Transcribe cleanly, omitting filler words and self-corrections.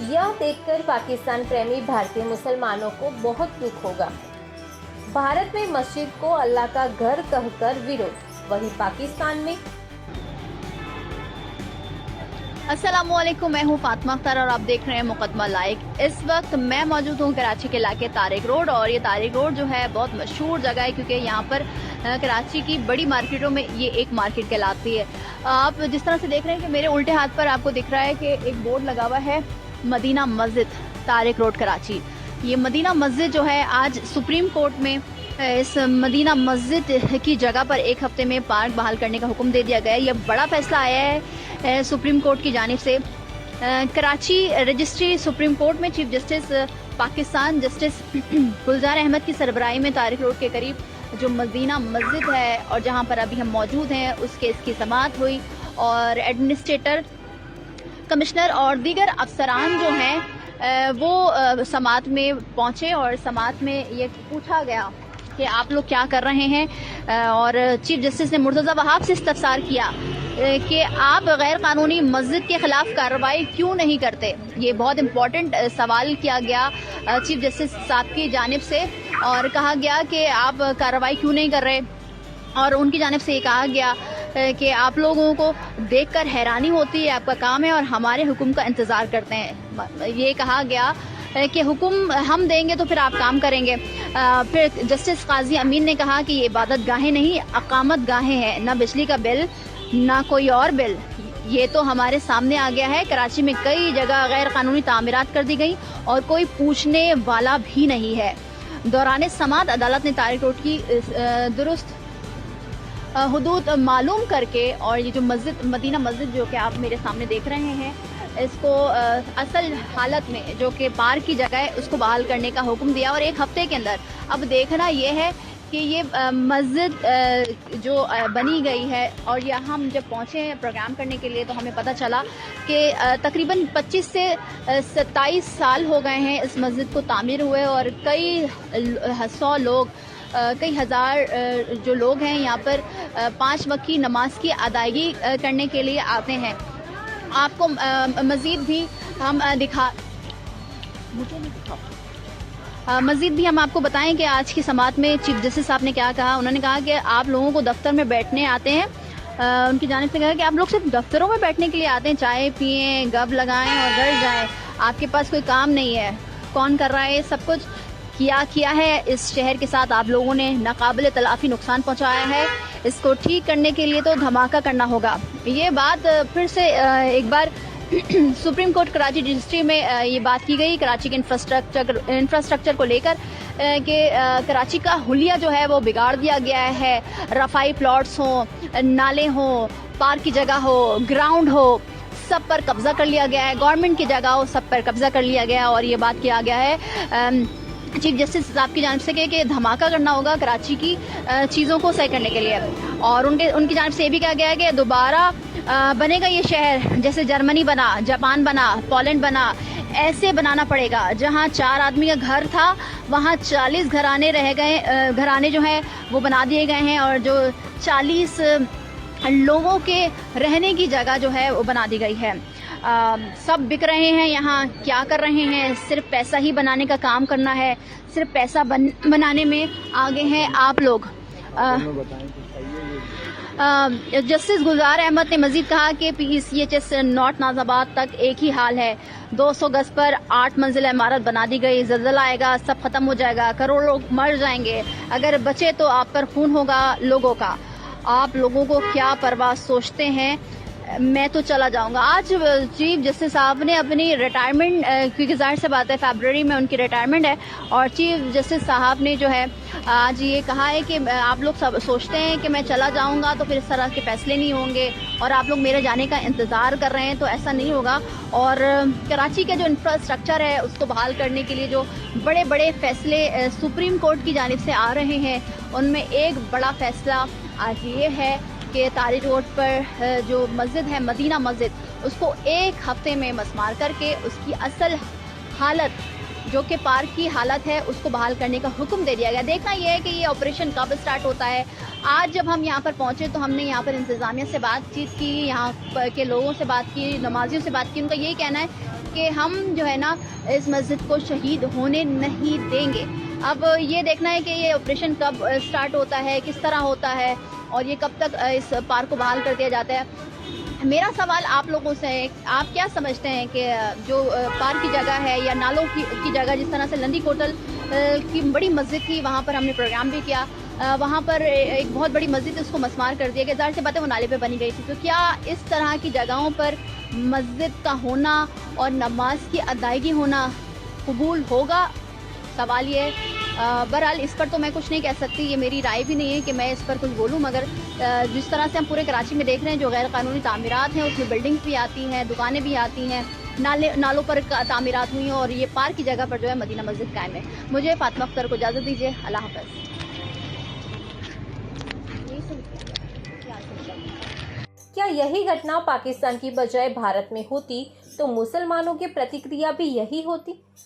यह देखकर पाकिस्तान प्रेमी भारतीय मुसलमानों को बहुत दुख होगा। भारत में मस्जिद को अल्लाह का घर कहकर विरोध, वही पाकिस्तान में। अस्सलामुअलैकुम, मैं हूं फातिमा अख्तर और आप देख रहे हैं मुकदमा लाइव। इस वक्त मैं मौजूद हूं कराची के इलाके तारिक रोड, और ये तारिक रोड जो है बहुत मशहूर जगह है क्योंकि यहाँ पर कराची की बड़ी मार्केटों में ये एक मार्केट कहलाती है। आप जिस तरह से देख रहे हैं कि मेरे उल्टे हाथ पर आपको दिख रहा है कि एक बोर्ड लगा हुआ है मदीना मस्जिद तारिक रोड कराची। ये मदीना मस्जिद जो है आज सुप्रीम कोर्ट में इस मदीना मस्जिद की जगह पर एक हफ्ते में पार्क बहाल करने का हुक्म दे दिया गया है। यह बड़ा फैसला आया है सुप्रीम कोर्ट की जानिब से। कराची रजिस्ट्री सुप्रीम कोर्ट में चीफ जस्टिस पाकिस्तान जस्टिस गुलजार अहमद की सरबराही में तारिक रोड के करीब जो मदीना मस्जिद है और जहां पर अभी हम मौजूद हैं उसके इसकी समाअत हुई, और एडमिनिस्ट्रेटर, कमिश्नर और दीगर अफसरान जो हैं वो समाअत में पहुंचे और समाअत में ये पूछा गया कि आप लोग क्या कर रहे हैं, और चीफ जस्टिस ने मुर्तज़ा वहाब से इस्तफसार किया कि आप गैर कानूनी मस्जिद के खिलाफ कार्रवाई क्यों नहीं करते। ये बहुत इम्पोर्टेंट सवाल किया गया चीफ जस्टिस साहब की जानिब से, और कहा गया कि आप कार्रवाई क्यों नहीं कर रहे। और उनकी जानिब से ये कहा गया कि आप लोगों को देखकर हैरानी होती है, आपका काम है और हमारे हुक्म का इंतज़ार करते हैं। ये कहा गया कि हुक्म हम देंगे तो फिर आप काम करेंगे। फिर जस्टिस काजी अमीन ने कहा कि ये इबादत गाहें नहीं, अकामत गाहें हैं, ना बिजली का बिल ना कोई और बिल। ये तो हमारे सामने आ गया है। कराची में कई जगह गैर कानूनी तामीरात कर दी गई और कोई पूछने वाला भी नहीं है। दौरान समाअत अदालत ने तारिक रोड की दुरुस्त हुदूद मालूम करके और ये जो मस्जिद मदीना मस्जिद जो कि आप मेरे सामने देख रहे हैं इसको असल हालत में जो कि पार्क की जगह है उसको बहाल करने का हुक्म दिया, और एक हफ्ते के अंदर। अब देखना ये है कि ये मस्जिद जो बनी गई है, और यहाँ हम जब पहुँचे हैं प्रोग्राम करने के लिए तो हमें पता चला कि तकरीबन 25 से 27 साल हो गए हैं इस मस्जिद को तामीर हुए, और कई 100 लोग, कई हज़ार जो लोग हैं यहाँ पर 5 वक्त की नमाज की अदायगी करने के लिए आते हैं। आपको मज़ीद भी हम मज़ीद भी हम आपको बताएं कि आज की समाअत में चीफ जस्टिस साहब ने क्या कहा। उन्होंने कहा कि आप लोगों को दफ्तर में बैठने आते हैं, उनकी जानिब से कहा कि आप लोग सिर्फ दफ्तरों में बैठने के लिए आते हैं, चाय पिएं, गप लगाएं और घर जाएं, आपके पास कोई काम नहीं है। कौन कर रहा है सब कुछ किया है। इस शहर के साथ आप लोगों ने नाकाबिल तलाफी नुकसान पहुंचाया है, इसको ठीक करने के लिए तो धमाका करना होगा। ये बात फिर से एक बार सुप्रीम कोर्ट कराची रजिस्ट्री में ये बात की गई कराची के इंफ्रास्ट्रक्चर को लेकर कि कराची का हुलिया जो है वो बिगाड़ दिया गया है। रफाई प्लॉट्स हो, नाले हो, पार्क की जगह हो, ग्राउंड हो, सब पर कब्जा कर लिया गया है। गवर्नमेंट की जगह हो, सब पर कब्जा कर लिया गया है। और ये बात किया गया है चीफ जस्टिस साहब की जानिब से कि धमाका करना होगा कराची की चीज़ों को सही करने के लिए। और उनकी जानिब से ये भी कहा गया है कि दोबारा बनेगा ये शहर जैसे जर्मनी बना, जापान बना, पोलैंड बना, ऐसे बनाना पड़ेगा। जहाँ 4 आदमी का घर था वहाँ 40 घराने रह गए, घराने जो हैं वो बना दिए गए हैं, और जो 40 लोगों के रहने की जगह जो है वो बना दी गई है। सब बिक रहे हैं यहाँ, क्या कर रहे हैं, सिर्फ पैसा ही बनाने का काम करना है, सिर्फ पैसा बनाने में आगे हैं आप लोग। जस्टिस गुलजार अहमद ने मजीद कहा कि PCHS नॉर्थ नाजाबाद तक एक ही हाल है। 200 गज पर 8 मंजिला इमारत बना दी गई, ज़लज़ला आएगा, सब खत्म हो जाएगा, करोड़ों लोग मर जाएंगे, अगर बचे तो आप पर खून होगा लोगों का। आप लोगों को क्या परवाह सोचते हैं, मैं तो चला जाऊंगा। आज चीफ जस्टिस साहब ने अपनी रिटायरमेंट, क्योंकि जाहिर सी बात है फरवरी में उनकी रिटायरमेंट है, और चीफ जस्टिस साहब ने जो है आज ये कहा है कि आप लोग सब सोचते हैं कि मैं चला जाऊंगा तो फिर इस तरह के फैसले नहीं होंगे और आप लोग मेरे जाने का इंतज़ार कर रहे हैं, तो ऐसा नहीं होगा। और कराची का जो इंफ्रास्ट्रक्चर है उसको बहाल करने के लिए जो बड़े बड़े फैसले सुप्रीम कोर्ट की जानिब से आ रहे हैं, उनमें एक बड़ा फैसला आज ये है कि तारिक रोड पर जो मस्जिद है मदीना मस्जिद, उसको एक हफ्ते में मसमार करके उसकी असल हालत जो कि पार्क की हालत है उसको बहाल करने का हुक्म दे दिया गया। देखना यह है कि ये ऑपरेशन कब स्टार्ट होता है। आज जब हम यहाँ पर पहुँचे तो हमने यहाँ पर इंतज़ामिया से बातचीत की, यहाँ के लोगों से बात की, नमाजियों से बात की। उनका यही कहना है कि हम जो है ना इस मस्जिद को शहीद होने नहीं देंगे। अब ये देखना है कि ये ऑपरेशन कब स्टार्ट होता है, किस तरह होता है और ये कब तक इस पार्क को बहाल कर दिया जाता है। मेरा सवाल आप लोगों से है, आप क्या समझते हैं कि जो पार्क की जगह है या नालों की जगह, जिस तरह से लंदी कोटल की बड़ी मस्जिद थी, वहाँ पर हमने प्रोग्राम भी किया, वहाँ पर एक बहुत बड़ी मस्जिद उसको मस्मार कर दिया गया, ज़ाहिर सी बात है वो नाले पे बनी गई थी। तो क्या इस तरह की जगहों पर मस्जिद का होना और नमाज की अदायगी होना कबूल होगा? सवाल ये है। बहरहाल इस पर तो मैं कुछ नहीं कह सकती, ये मेरी राय भी नहीं है कि मैं इस पर कुछ बोलूँ, मगर जिस तरह से हम पूरे कराची में देख रहे हैं जो गैर कानूनी तामीरात हैं, उसमें बिल्डिंग्स भी आती हैं, दुकानें भी आती हैं, नालों पर तामीरात हुई हैं और ये पार्क की जगह पर जो है मदीना मस्जिद कायम है। मुझे फातिमा अख्तर को इजाज़त दीजिए। अल्लाह हाफ़िज़। क्या यही घटना पाकिस्तान की बजाय भारत में होती तो मुसलमानों की प्रतिक्रिया भी यही होती?